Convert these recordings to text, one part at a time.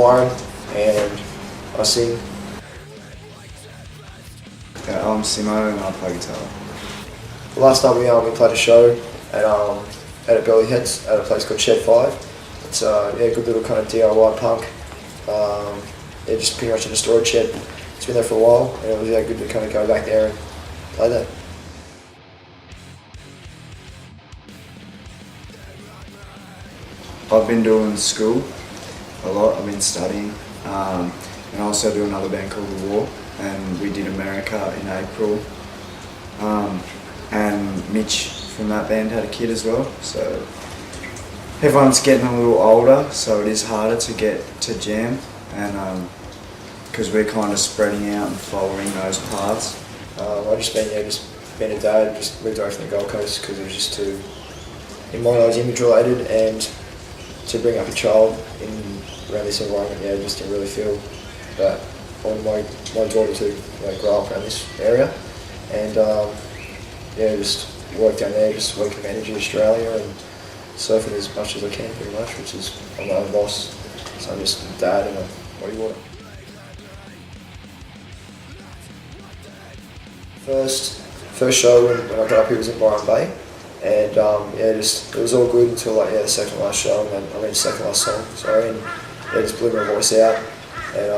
Byron, and I sing. I'm Simo and I play guitar. Last night we played a show at Bellyheads at a place called Shed 5. It's a good little kind of DIY punk. Just pretty much in a storage shed. It's been there for a while, and it was good to kind of go back there and play that. I've been doing school a lot. I've been studying, and I also do another band called The War, and we did America in April. And Mitch from that band had a kid as well, so everyone's getting a little older, so it is harder to get to jam, and because we're kind of spreading out and following those paths. I just been a dad, just moved away from the Gold Coast because it was just too, in my eyes, image related, and to bring up a child around this environment, just to really feel that I want my daughter to grow up around this area, and just work down there, just work in Energy Australia and surfing as much as I can, pretty much, which is I'm my own boss, so I'm just a dad and a body water. First show when I got up here was in Byron Bay, and it was all good until the second last show, and then second last song, sorry, and just blew my voice out, and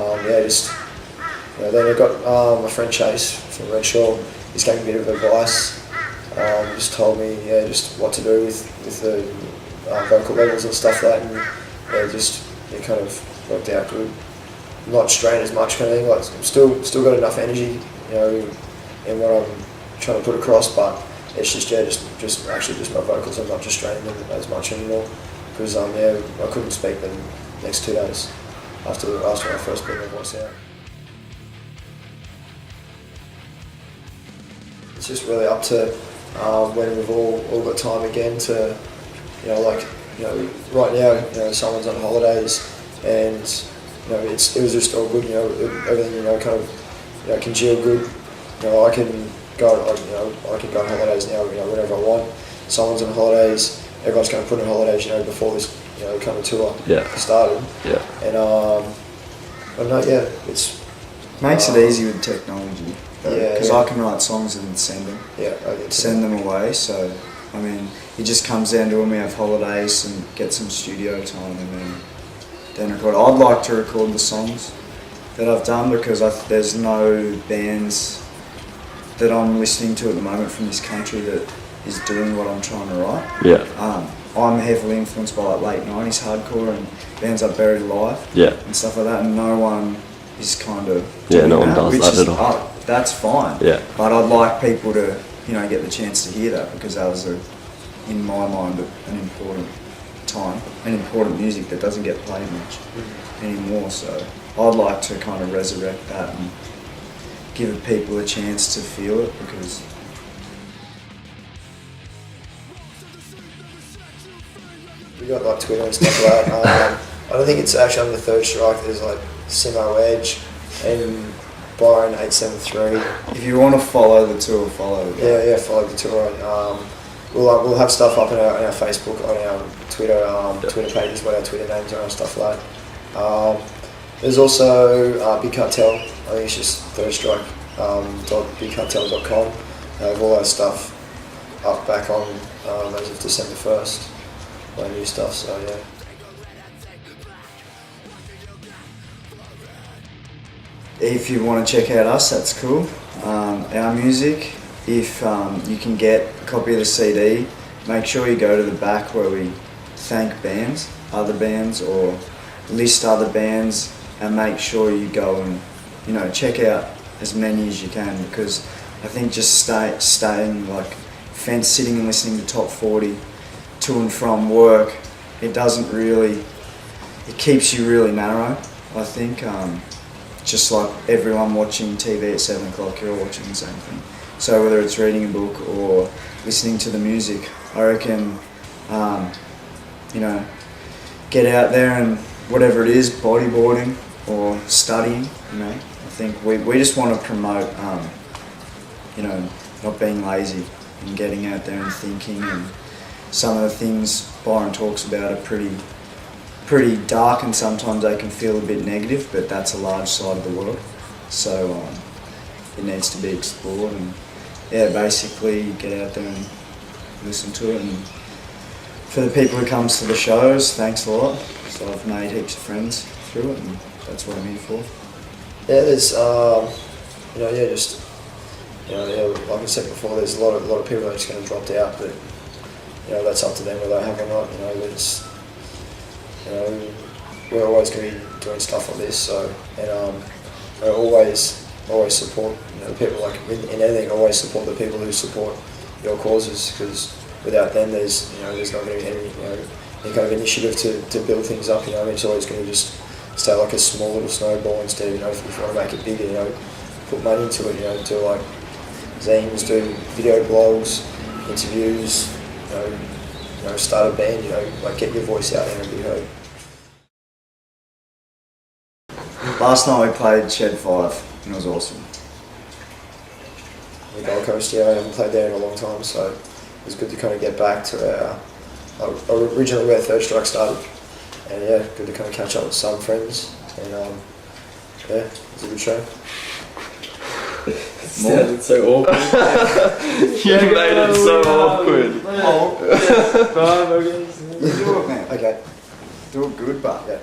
then I got my friend Chase from Redshaw. He's gave me a bit of advice. Just told me just what to do with the vocal levels and stuff like that, and it kind of worked out good. Not strained as much kind of thing. I'm still got enough energy, in what I'm trying to put across, but it's just my vocals. I'm not just straining them as much anymore because I couldn't speak the next 2 days after I first put my voice out. It's just really up to when we've all got time again to, right now, someone's on holidays, and it was just all good. Everything kind of congealed good. I can go on holidays now. Whenever I want. Someone's on holidays. Everyone's going to put on holidays. Before this kind of tour started. Yeah. And it's makes it easy with technology. Because I can write songs and send them. Send them away. So it just comes down to when we have holidays and get some studio time and then record. I'd like to record the songs that I've done because there's no bands that I'm listening to at the moment from this country that is doing what I'm trying to write. I'm heavily influenced by late 90s hardcore and bands like Buried Alive and stuff like that, and no one is kind of no one does that at all. That's fine. But I'd like people to get the chance to hear that because that was in my mind an important time, an important music that doesn't get played much anymore. So I'd like to kind of resurrect that and give people a chance to feel it because we got Twitter and stuff like that. I don't think it's actually on the third strike. There's Simo Edge and Byron 873. If you want to follow the tour, follow it. Follow the tour. We'll have stuff up on our Facebook, on our Twitter pages, what our Twitter names are and stuff like that. There's also Big Cartel. I think it's just third strike. .bigcartel.com. I have all our stuff up back on as of December 1st. My new stuff. So yeah. If you want to check out us, that's cool. Our music, if you can get a copy of the CD, make sure you go to the back where we thank bands, other bands, or list other bands, and make sure you go and check out as many as you can, because I think just staying sitting and listening to top 40 to and from work, it keeps you really narrow, I think. Just like everyone watching TV at 7 o'clock, you're all watching the same thing. So whether it's reading a book or listening to the music, I reckon, get out there and whatever it is, bodyboarding or studying, I think we just want to promote, not being lazy and getting out there and thinking, and some of the things Byron talks about are pretty pretty dark, and sometimes they can feel a bit negative, but that's a large side of the world. So it needs to be explored, and yeah, basically get out there and listen to it. And for the people who comes to the shows, thanks a lot. So I've made heaps of friends through it, and that's what I'm here for. Yeah, there's like I said before, there's a lot of people that are just going to drop out, but that's up to them whether they have or not. We're always going to be doing stuff like this, so I always support the people, like in anything. Always support the people who support your causes, because without them, there's not going to be any kind of initiative to build things up. It's always going to just stay like a small little snowball instead. If you want to make it bigger, put money into it. Do like zines, do video blogs, interviews. Start a band. Like get your voice out there and be heard. Last night we played Shed 5 and it was awesome. The Gold Coast, I haven't played there in a long time, so it was good to kind of get back to originally where Third Strike started, and good to kind of catch up with some friends, and it was a good show. It sounded so awkward. You made it so awkward. Do it, man. Okay. Do it good, but Yeah.